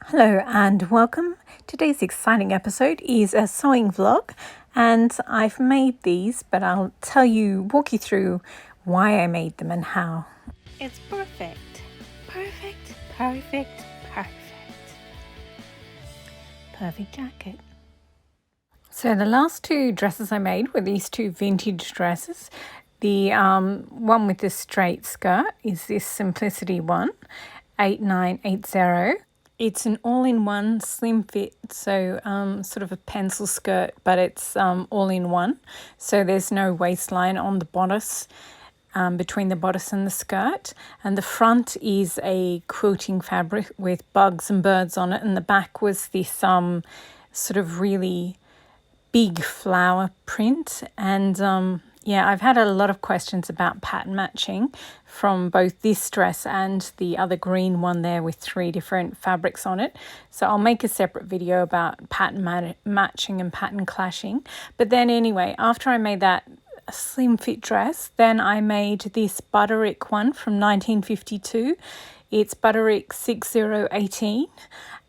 Hello and welcome. Today's exciting episode is a sewing vlog, and I've made these, but I'll walk you through why I made them and how. It's perfect. Perfect, perfect, perfect. Perfect jacket. So the last two dresses I made were these two vintage dresses. The one with the straight skirt is this Simplicity one, 8980. It's an all-in-one slim fit, so sort of a pencil skirt, but it's all-in-one. So there's no waistline on the bodice, between the bodice and the skirt. And the front is a quilting fabric with bugs and birds on it. And the back was this sort of really big flower print. And yeah, I've had a lot of questions about pattern matching from both this dress and the other green one there with 3 different fabrics on it. So I'll make a separate video about pattern matching and pattern clashing. But then anyway, after I made that slim fit dress, then I made this Butterick one from 1952. It's Butterick B6018.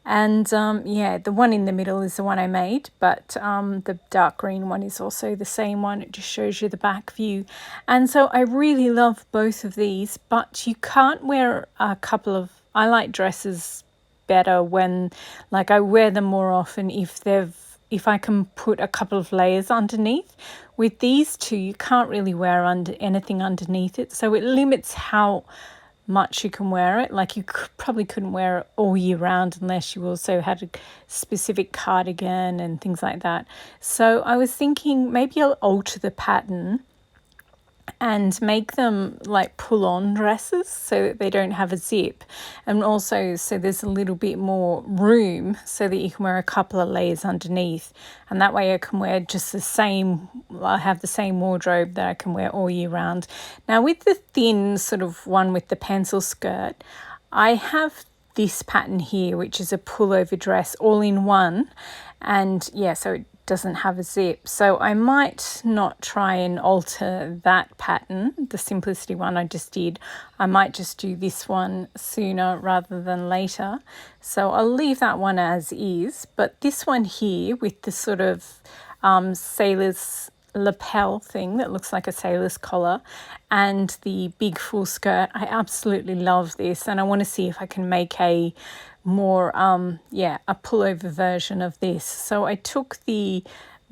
And yeah, the one in the middle is the one I made, but the dark green one is also the same one. It just shows you the back view. And so I really love both of these, but you can't wear a couple of... I like dresses better when, like, I wear them more often if I can put a couple of layers underneath. With these two, you can't really wear anything underneath it, so it limits how much you can wear it. Like, you probably couldn't wear it all year round unless you also had a specific cardigan and things like that. So I was thinking maybe I'll alter the pattern and make them like pull-on dresses so that they don't have a zip, and also so there's a little bit more room so that you can wear a couple of layers underneath, and that way I can wear just the same... I have the same wardrobe that I can wear all year round. Now with the thin sort of one with the pencil skirt, I have this pattern here, which is a pullover dress all in one, and yeah, so it doesn't have a zip. So I might not try and alter that pattern, the Simplicity one I just did. I might just do this one sooner rather than later. So I'll leave that one as is, but this one here with the sort of sailor's lapel thing that looks like a sailor's collar and the big full skirt, I absolutely love this, and I want to see if I can make a more a pullover version of this. So I took the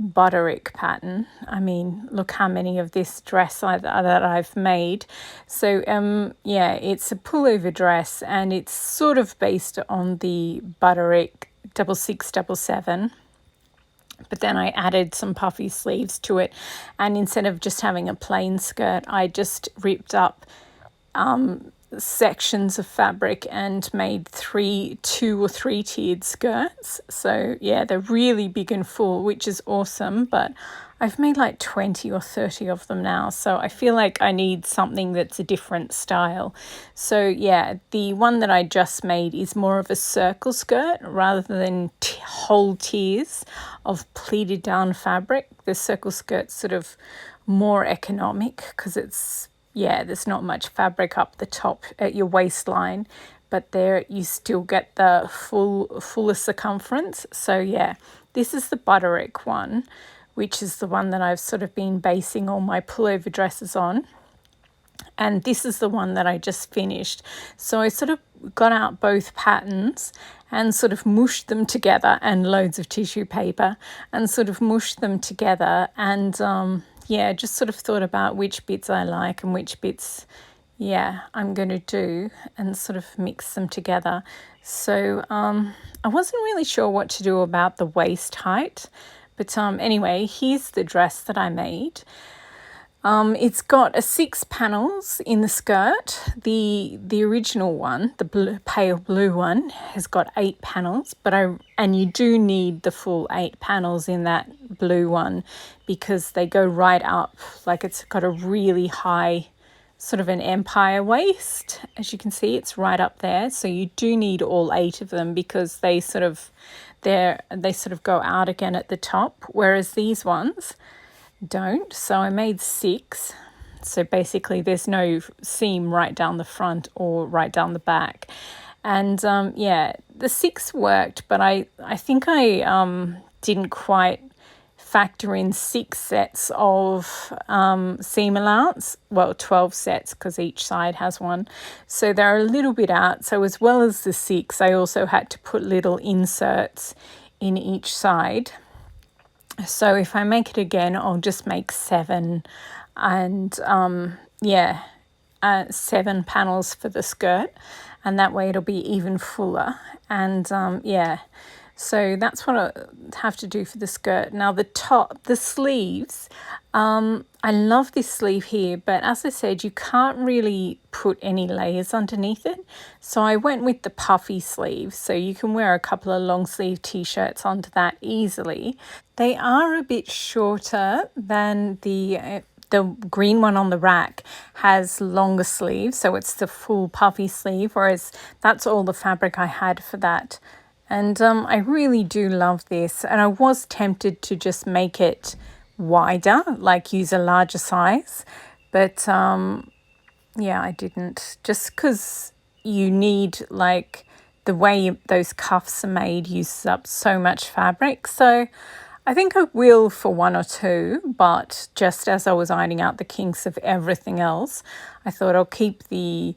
Butterick pattern. I mean, look how many of this dress that I've made. So yeah, it's a pullover dress, and it's sort of based on the Butterick 6677. But then I added some puffy sleeves to it, and instead of just having a plain skirt, I just ripped up sections of fabric and made 2 or 3 tiered skirts. So yeah, they're really big and full, which is awesome, but I've made like 20 or 30 of them now, so I feel like I need something that's a different style. So yeah, the one that I just made is more of a circle skirt rather than whole tiers of pleated down fabric. The circle skirt's sort of more economic because it's... yeah, there's not much fabric up the top at your waistline, but there you still get the fuller circumference. So yeah, this is the Butterick one, which is the one that I've sort of been basing all my pullover dresses on. And this is the one that I just finished. So I sort of got out both patterns and sort of mushed them together, and loads of tissue paper, and sort of mushed them together, and yeah, just sort of thought about which bits I like and which bits, yeah, I'm going to do, and sort of mix them together. So I wasn't really sure what to do about the waist height, but anyway, here's the dress that I made. It's got 6 panels in the skirt. The original one, the pale blue one, has got 8 panels, and you do need the full 8 panels in that blue one because they go right up. Like, it's got a really high sort of an empire waist. As you can see, it's right up there. So you do need all 8 of them because they sort of go out again at the top, whereas these ones don't. So I made 6. So basically there's no seam right down the front or right down the back. And yeah, the 6 worked, but I think I didn't quite factor in 6 sets of seam allowance, well, 12 sets because each side has one. So they're a little bit out. So as well as the 6, I also had to put little inserts in each side. So if I make it again, I'll just make 7 and yeah, 7 panels for the skirt, and that way it'll be even fuller. And yeah, so that's what I have to do for the skirt. Now the sleeves, I love this sleeve here, but as I said, you can't really put any layers underneath it. So I went with the puffy sleeve, so you can wear a couple of long sleeve t-shirts onto that easily. They are a bit shorter than the green one on the rack has longer sleeves, so it's the full puffy sleeve, whereas that's all the fabric I had for that. And I really do love this, and I was tempted to just make it wider, like use a larger size, but yeah, I didn't, just because you need, like, the way those cuffs are made uses up so much fabric. So I think I will for 1 or 2, but just as I was ironing out the kinks of everything else, I thought I'll keep the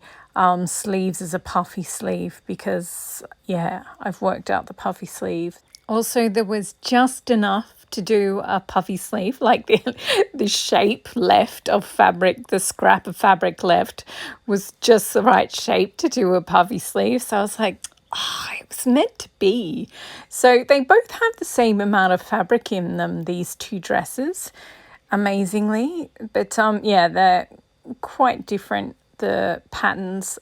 sleeves as a puffy sleeve because, yeah, I've worked out the puffy sleeve. Also, there was just enough to do a puffy sleeve, like the shape left of fabric, the scrap of fabric left was just the right shape to do a puffy sleeve. So I was like, oh, it was meant to be. So they both have the same amount of fabric in them, these 2 dresses, amazingly. But yeah, they're quite different, the patterns,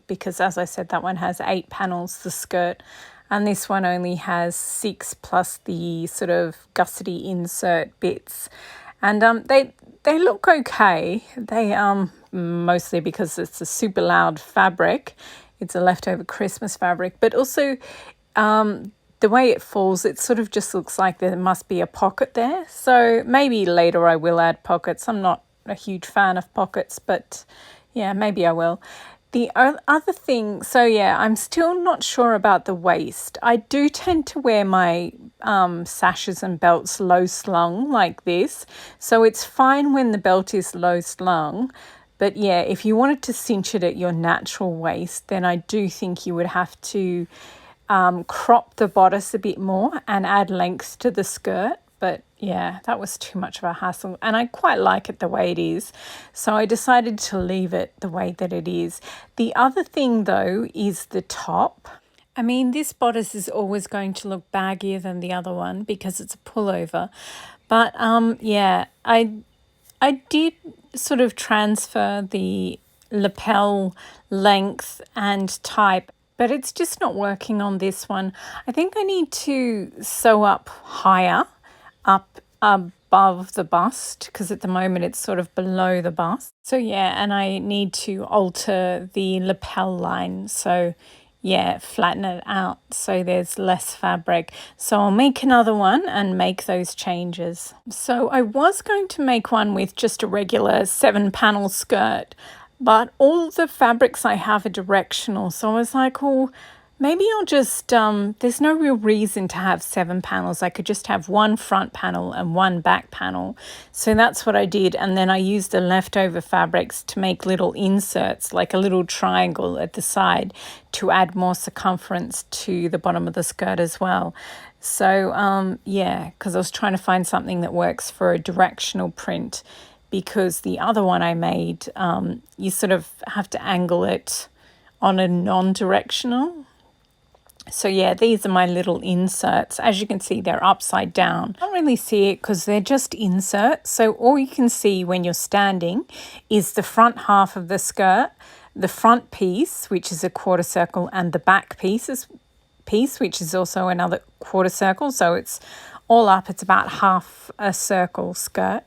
because as I said, that one has 8 panels, the skirt, and this one only has 6 plus the sort of gussety insert bits. And they look okay. They mostly because it's a super loud fabric. It's a leftover Christmas fabric, but also the way it falls, it sort of just looks like there must be a pocket there. So maybe later I will add pockets. I'm not a huge fan of pockets, but yeah, maybe I will. The other thing, so yeah, I'm still not sure about the waist. I do tend to wear my sashes and belts low slung like this. So it's fine when the belt is low slung. But yeah, if you wanted to cinch it at your natural waist, then I do think you would have to crop the bodice a bit more and add length to the skirt. But yeah, that was too much of a hassle, and I quite like it the way it is. So I decided to leave it the way that it is. The other thing though is the top. I mean, this bodice is always going to look baggier than the other one because it's a pullover. But yeah, I did sort of transfer the lapel length and type, but it's just not working on this one. I think I need to sew up higher, up above the bust, because at the moment it's sort of below the bust. So yeah, and I need to alter the lapel line. So yeah, flatten it out so there's less fabric. So I'll make another one and make those changes. So I was going to make one with just a regular 7-panel skirt, but all the fabrics I have are directional. So I was like, oh, maybe I'll just, there's no real reason to have 7 panels. I could just have 1 front panel and 1 back panel. So that's what I did. And then I used the leftover fabrics to make little inserts, like a little triangle at the side to add more circumference to the bottom of the skirt as well. So yeah, because I was trying to find something that works for a directional print, because the other one I made, you sort of have to angle it on a non-directional. So yeah, these are my little inserts. As you can see, they're upside down. I don't really see it because they're just inserts. So all you can see when you're standing is the front half of the skirt, the front piece, which is a quarter circle, and the back piece, which is also another quarter circle. So it's all up. It's about half a circle skirt.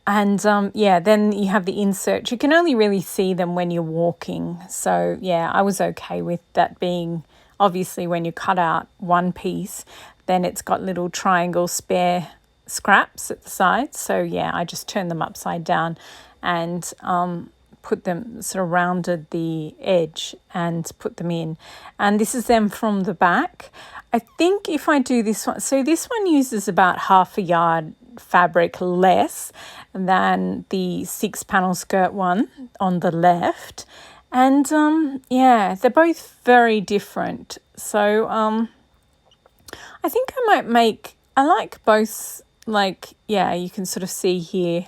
And yeah, then you have the insert. You can only really see them when you're walking. So yeah, I was okay with that being... Obviously, when you cut out one piece, then it's got little triangle spare scraps at the sides. So yeah, I just turn them upside down and put them, sort of rounded the edge and put them in. And this is them from the back. I think if I do this one, so this one uses about half a yard fabric less than the 6-panel skirt one on the left. And yeah, they're both very different. So I think I might make, I like both, like, yeah, you can sort of see here.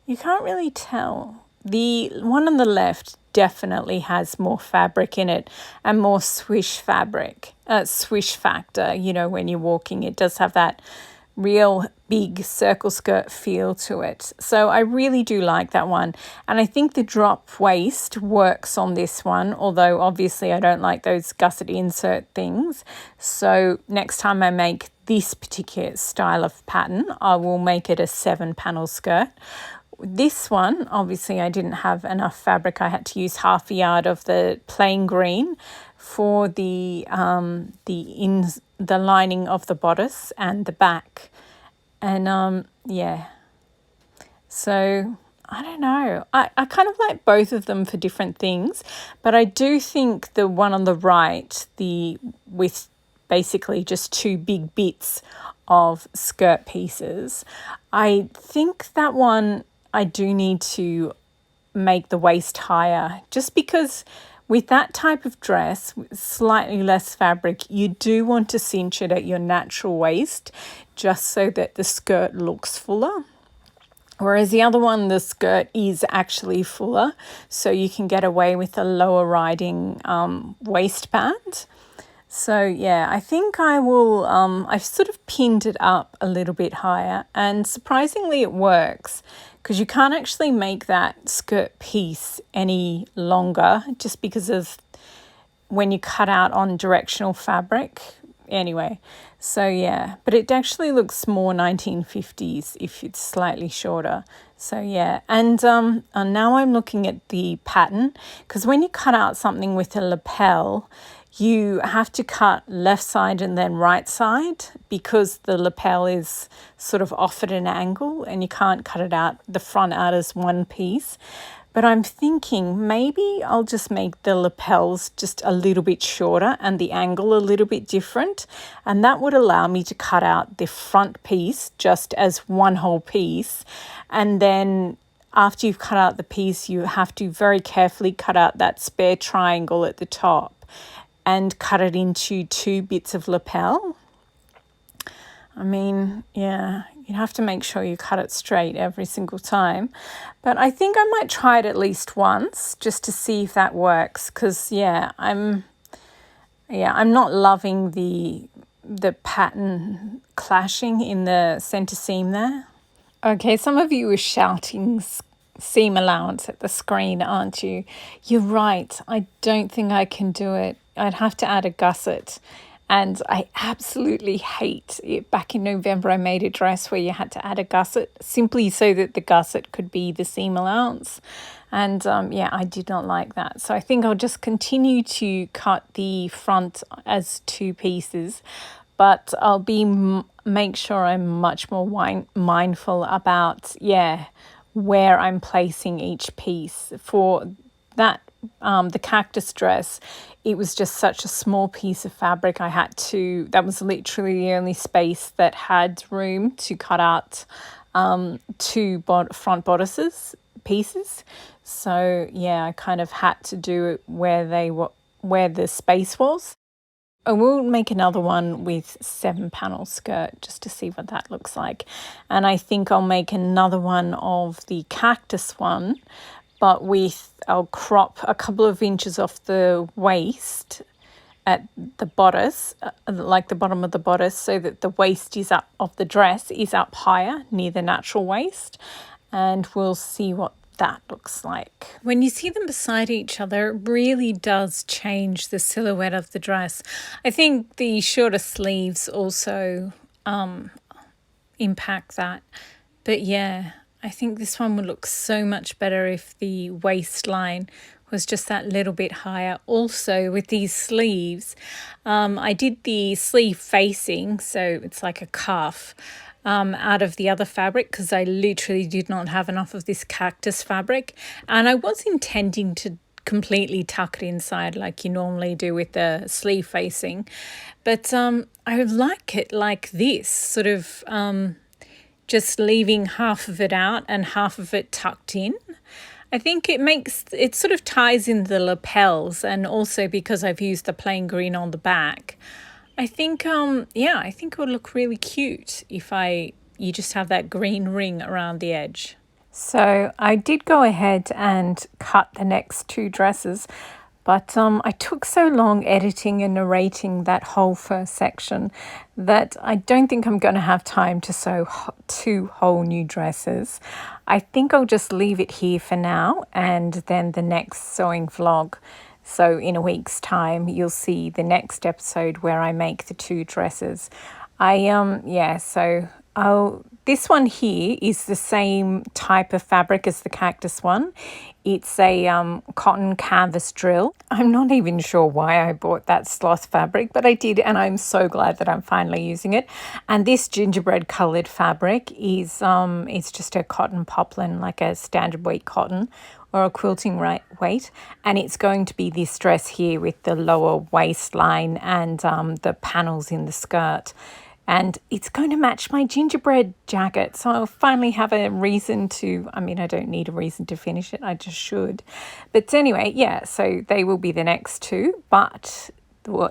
You can't really tell. The one on the left definitely has more fabric in it and more swish fabric, swish factor, you know, when you're walking. It does have that real big circle skirt feel to it. So I really do like that one. And I think the drop waist works on this one, although obviously I don't like those gusset insert things. So next time I make this particular style of pattern, I will make it a 7-panel skirt. This one, obviously I didn't have enough fabric. I had to use half a yard of the plain green for the lining of the bodice and the back. And yeah, so I don't know. I kind of like both of them for different things, but I do think the one on the right, with basically just 2 big bits of skirt pieces, I think that one I do need to make the waist higher, just because with that type of dress, with slightly less fabric, you do want to cinch it at your natural waist just so that the skirt looks fuller. Whereas the other one, the skirt is actually fuller, so you can get away with a lower riding waistband. So yeah, I think I will, I've sort of pinned it up a little bit higher, and surprisingly it works, because you can't actually make that skirt piece any longer just because of when you cut out on directional fabric. Anyway, so yeah, but it actually looks more 1950s if it's slightly shorter. So yeah, and now I'm looking at the pattern, because when you cut out something with a lapel, you have to cut left side and then right side, because the lapel is sort of off at an angle and you can't cut it out, the front out as one piece. But I'm thinking maybe I'll just make the lapels just a little bit shorter and the angle a little bit different. And that would allow me to cut out the front piece just as one whole piece. And then after you've cut out the piece, you have to very carefully cut out that spare triangle at the top and cut it into 2 bits of lapel. I mean, yeah, you have to make sure you cut it straight every single time. But I think I might try it at least once just to see if that works, because yeah, I'm not loving the pattern clashing in the center seam there. Okay, some of you are shouting seam allowance at the screen, aren't you? You're right. I don't think I can do it. I'd have to add a gusset. And I absolutely hate it. Back in November, I made a dress where you had to add a gusset simply so that the gusset could be the seam allowance. And yeah, I did not like that. So I think I'll just continue to cut the front as 2 pieces, but I'll make sure I'm much more mindful about, where I'm placing each piece. For that, the cactus dress, it was just such a small piece of fabric. That was literally the only space that had room to cut out 2 front bodices pieces. So yeah, I kind of had to do it where the space was. I will make another one with 7-panel skirt just to see what that looks like. And I think I'll make another one of the cactus one, but I'll crop a couple of inches off the waist at the bodice, like the bottom of the bodice, so that the waist of the dress is up higher near the natural waist. And we'll see what that looks like. When you see them beside each other, it really does change the silhouette of the dress. I think the shorter sleeves also impact that. But yeah, I think this one would look so much better if the waistline was just that little bit higher. Also, with these sleeves, I did the sleeve facing, so it's like a cuff. out of the other fabric because I literally did not have enough of this cactus fabric, and I was intending to completely tuck it inside like you normally do with the sleeve facing, but I like it like this, sort of just leaving half of it out and half of it tucked in. I think it sort of ties in the lapels, and also because I've used the plain green on the back, I think I think it would look really cute if you just have that green ring around the edge. So I did go ahead and cut the next 2 dresses, but I took so long editing and narrating that whole first section that I don't think I'm going to have time to sew 2 whole new dresses. I think I'll just leave it here for now, and then the next sewing vlog. So in a week's time, you'll see the next episode where I make the 2 dresses. This one here is the same type of fabric as the cactus one. It's a cotton canvas drill. I'm not even sure why I bought that sloth fabric, but I did, and I'm so glad that I'm finally using it. And this gingerbread coloured fabric is it's just a cotton poplin, like a standard weight cotton or a quilting weight, and it's going to be this dress here with the lower waistline and the panels in the skirt. And it's going to match my gingerbread jacket. So I'll finally have a reason to, I don't need a reason to finish it. I just should. But anyway, yeah, so they will be the next 2, but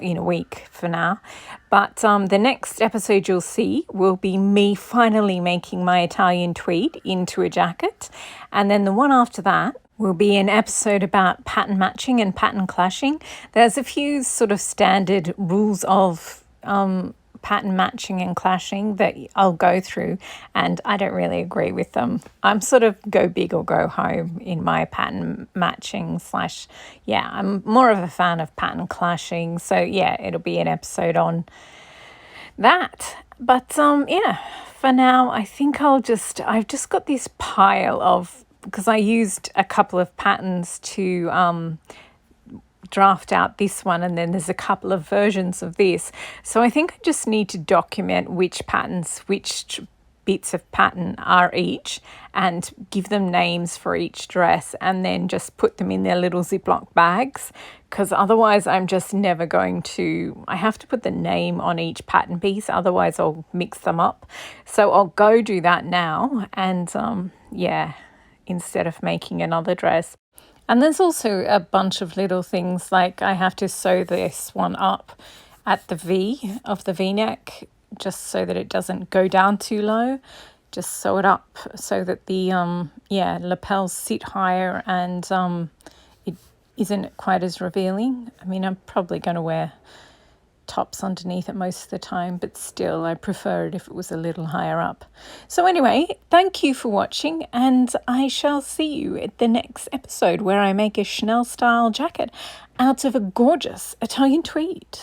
in a week for now. But the next episode you'll see will be me finally making my Italian tweed into a jacket. And then the one after that will be an episode about pattern matching and pattern clashing. There's a few sort of standard rules of pattern matching and clashing that I'll go through, and I don't really agree with them. I'm sort of go big or go home in my pattern matching / I'm more of a fan of pattern clashing. So yeah, it'll be an episode on that. But for now I think I've just got this pile of, because I used a couple of patterns to draft out this one, and then there's a couple of versions of this. So I think I just need to document which bits of pattern are each, and give them names for each dress, and then just put them in their little Ziploc bags, because otherwise I'm just never going to, I have to put the name on each pattern piece, otherwise I'll mix them up. So I'll go do that now, and instead of making another dress. And there's also a bunch of little things, like I have to sew this one up at the V of the V-neck, just so that it doesn't go down too low. Just sew it up so that the lapels sit higher, and it isn't quite as revealing. I'm probably going to wear tops underneath it most of the time, but still I prefer it if it was a little higher up. So anyway, thank you for watching, and I shall see you at the next episode where I make a Chanel style jacket out of a gorgeous Italian tweed.